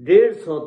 150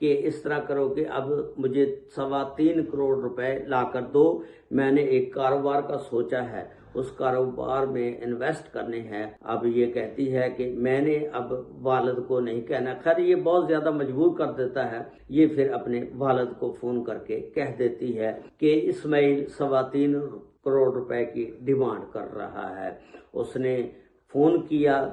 کہ اس طرح کرو کہ اب مجھے 3.25 کروڑ روپے لا کر دو، میں نے ایک کاروبار کا سوچا ہے، اس کاروبار میں انویسٹ کرنے ہیں۔ اب یہ کہتی ہے کہ میں نے اب والد کو نہیں کہنا۔ خیر یہ بہت زیادہ مجبور کر دیتا ہے، یہ پھر اپنے والد کو فون کر کے کہہ دیتی ہے کہ اسماعیل 3.25 کروڑ روپے کی ڈیمانڈ کر رہا ہے۔ اس نے فون کیا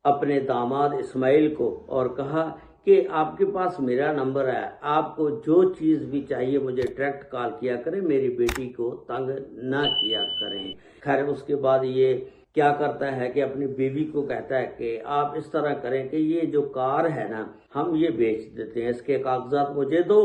اپنے داماد اسماعیل کو اور کہا کہ آپ کے پاس میرا نمبر ہے، آپ کو جو چیز بھی چاہیے مجھے ڈائریکٹ کال کیا کریں، میری بیٹی کو تنگ نہ کیا کریں۔ خیر اس کے بعد یہ کیا کرتا ہے کہ اپنی بیوی کو کہتا ہے کہ آپ اس طرح کریں کہ یہ جو کار ہے نا ہم یہ بیچ دیتے ہیں، اس کے کاغذات مجھے دو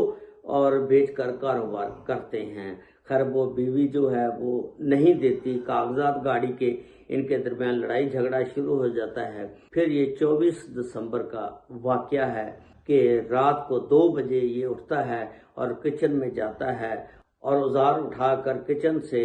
اور بیچ کر کاروبار کرتے ہیں۔ خیر وہ بیوی جو ہے وہ نہیں دیتی کاغذات گاڑی کے، ان کے درمیان لڑائی جھگڑا شروع ہو جاتا ہے۔ پھر یہ 24 دسمبر کا واقعہ ہے کہ رات کو 2 بجے یہ اٹھتا ہے اور کچن میں جاتا ہے اور اوزار اٹھا کر کچن سے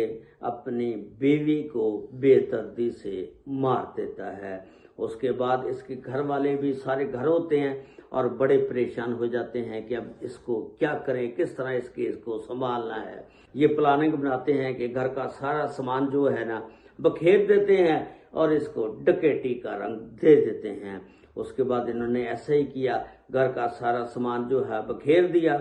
اپنی بیوی کو بے دردی سے مار دیتا ہے۔ اس کے بعد اس کے گھر والے بھی سارے گھر ہوتے ہیں اور بڑے پریشان ہو جاتے ہیں کہ اب اس کو کیا کریں، کس طرح اس کیس کو سنبھالنا ہے۔ یہ پلاننگ بناتے ہیں کہ گھر کا سارا سامان جو ہے نا بکھیر دیتے ہیں اور اس کو ڈکیٹی کا رنگ دے دیتے ہیں۔ اس کے بعد انہوں نے ایسا ہی کیا، گھر کا سارا سامان جو ہے بکھیر دیا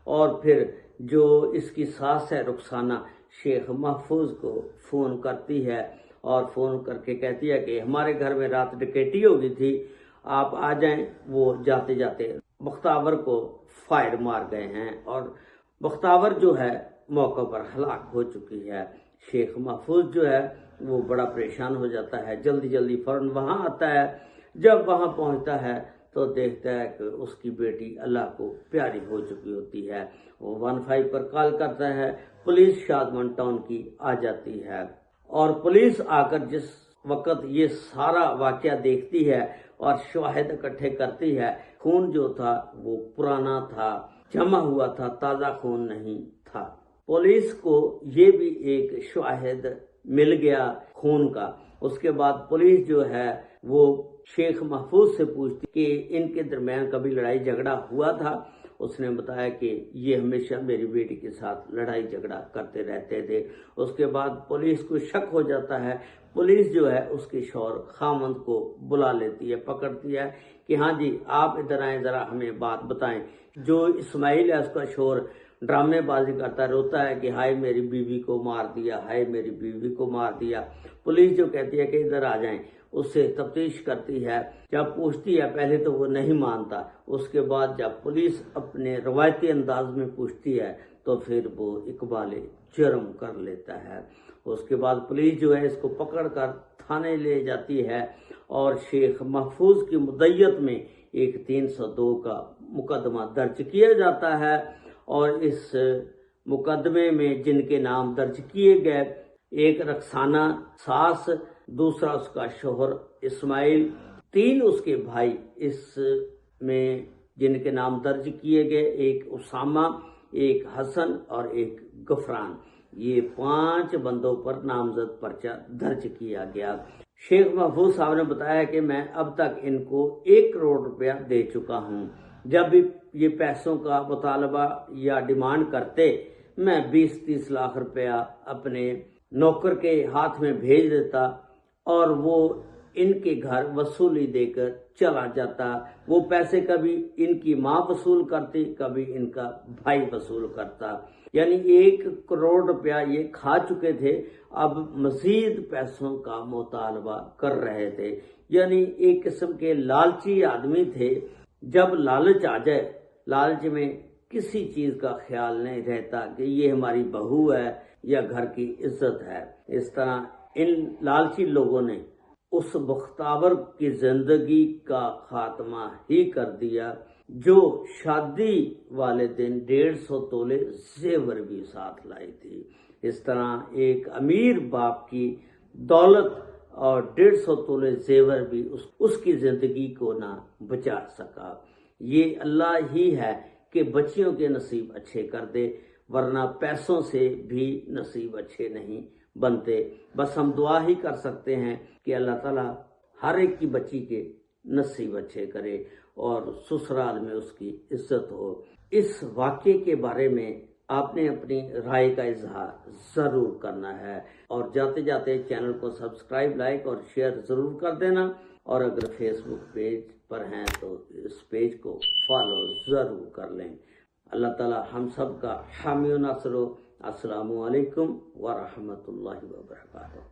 اور پھر جو اس کی ساس ہے رخسانہ شیخ محفوظ کو فون کرتی ہے اور فون کر کے کہتی ہے کہ ہمارے گھر میں رات ڈکیٹی ہو گئی تھی، آپ آ جائیں۔ وہ جاتے جاتے بختاور کو فائر مار گئے ہیں اور بختاور جو ہے موقع پر ہلاک ہو چکی ہے۔ شیخ محفوظ جو ہے وہ بڑا پریشان ہو جاتا ہے، جلدی جلدی فوراً وہاں آتا ہے۔ جب وہاں پہنچتا ہے تو دیکھتا ہے کہ اس کی بیٹی اللہ کو پیاری ہو چکی ہوتی ہے۔ وہ 15 پر کال کرتا ہے، پولیس شادمان ٹاؤن کی آ جاتی ہے اور پولیس آ کر جس وقت یہ سارا واقعہ دیکھتی ہے اور شواہد اکٹھے کرتی ہے، خون جو تھا وہ پرانا تھا، جمع ہوا تھا، تازہ خون نہیں تھا۔ پولیس کو یہ بھی ایک شواہد مل گیا خون کا۔ اس کے بعد پولیس جو ہے وہ شیخ محفوظ سے پوچھتی کہ ان کے درمیان کبھی لڑائی جھگڑا ہوا تھا۔ اس نے بتایا کہ یہ ہمیشہ میری بیٹی کے ساتھ لڑائی جھگڑا کرتے رہتے تھے۔ اس کے بعد پولیس کو شک ہو جاتا ہے، پولیس جو ہے اس کے شوہر خامند کو بلا لیتی ہے، پکڑتی ہے کہ ہاں جی آپ ادھر آئیں، ذرا ہمیں بات بتائیں۔ جو اسماعیل ہے اس کا شوہر ڈرامے بازی کرتا روتا ہے کہ ہائے میری بیوی کو مار دیا، ہائے میری بیوی کو مار دیا۔ پولیس جو کہتی ہے کہ ادھر آ جائیں، اس سے تفتیش کرتی ہے، جب پوچھتی ہے پہلے تو وہ نہیں مانتا، اس کے بعد جب پولیس اپنے روایتی انداز میں پوچھتی ہے تو پھر وہ اقبال جرم کر لیتا ہے۔ اس کے بعد پولیس جو ہے اس کو پکڑ کر تھانے لے جاتی ہے اور شیخ محفوظ کی مدعیت میں ایک 302 کا مقدمہ درج کیا جاتا ہے اور اس مقدمے میں جن کے نام درج کیے گئے، ایک رخسانہ ساس، دوسرا اس کا شوہر اسماعیل، 3 اس کے بھائی اس میں جن کے نام درج کیے گئے، ایک اسامہ، ایک حسن اور ایک غفران، یہ 5 بندوں پر نامزد پرچہ درج کیا گیا۔ شیخ محفوظ صاحب نے بتایا کہ میں اب تک ان کو 1 کروڑ روپیہ دے چکا ہوں، جب بھی یہ پیسوں کا مطالبہ یا ڈیمانڈ کرتے میں 20-30 لاکھ روپیہ اپنے نوکر کے ہاتھ میں بھیج دیتا اور وہ ان کے گھر وصولی دے کر چلا جاتا۔ وہ پیسے کبھی ان کی ماں وصول کرتی، کبھی ان کا بھائی وصول کرتا، یعنی 1 کروڑ روپیہ یہ کھا چکے تھے، اب مزید پیسوں کا مطالبہ کر رہے تھے، یعنی ایک قسم کے لالچی آدمی تھے۔ جب لالچ آ جائے، لالچ میں کسی چیز کا خیال نہیں رہتا کہ یہ ہماری بہو ہے یا گھر کی عزت ہے۔ اس طرح ان لالچی لوگوں نے اس بختاور کی زندگی کا خاتمہ ہی کر دیا جو شادی والے دن 150 تولے زیور بھی ساتھ لائی تھی۔ اس طرح ایک امیر باپ کی دولت اور 150 تولے زیور بھی اس کی زندگی کو نہ بچا سکا۔ یہ اللہ ہی ہے کہ بچیوں کے نصیب اچھے کر دے، ورنہ پیسوں سے بھی نصیب اچھے نہیں بنتے۔ بس ہم دعا ہی کر سکتے ہیں کہ اللہ تعالیٰ ہر ایک کی بچی کے نصیب اچھے کرے اور سسرال میں اس کی عزت ہو۔ اس واقعے کے بارے میں آپ نے اپنی رائے کا اظہار ضرور کرنا ہے، اور جاتے جاتے چینل کو سبسکرائب، لائک اور شیئر ضرور کر دینا، اور اگر فیس بک پیج پر ہیں تو اس پیج کو فالو ضرور کر لیں۔ اللہ تعالی ہم سب کا حامی و ناصر ہو۔ السلام علیکم ورحمۃ اللہ وبرکاتہ۔